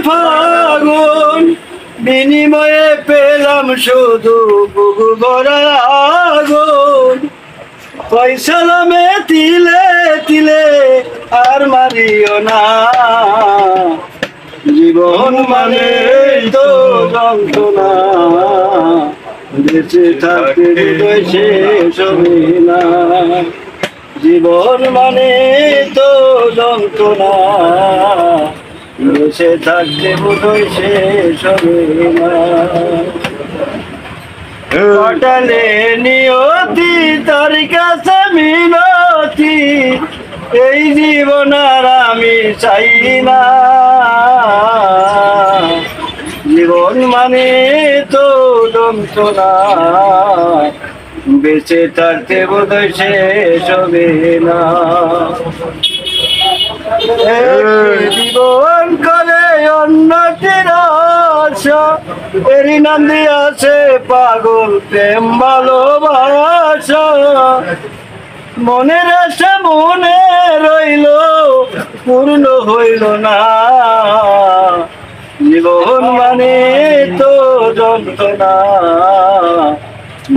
ফাগুন, বিনিময়ে পেলাম শুধু বুকু ভরা আগুন। ফয়সালামে তিলে তিলে আর মারিও না, জীবন মানে তো যন্ত্রণা, বেঁচে থাকতে হৃদয় শেষ হবে না। জীবন মানে তো যন্ত্রণা, বেঁচে থাকতে হৃদয় শেষ হবে না। কাটালে নিয়তি তার কাছে মিনতি, এই জীবন আর আমি চাই না। জীবন মানে তো যন্ত্রণা, বেঁচে থাকতে বোধহয় শেষ হবে না। জীবন করে অন্যটির আশা, এরই নাম দিয়াছে পাগল প্রেম ভালোবাসা। মনের আশা মনে রইল, পূর্ণ হইল না। জীবন মানে তো যন্ত্রণা,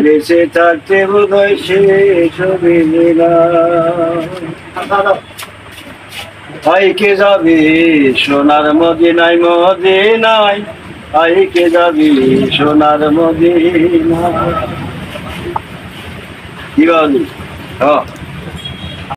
বেঁচে থাকতে বোধহয় শেষ হবে না। আইকে যাবি সোনার মদিনায় মদিনায়, আইকে যাবি সোনার মদিনায়। কি বলি?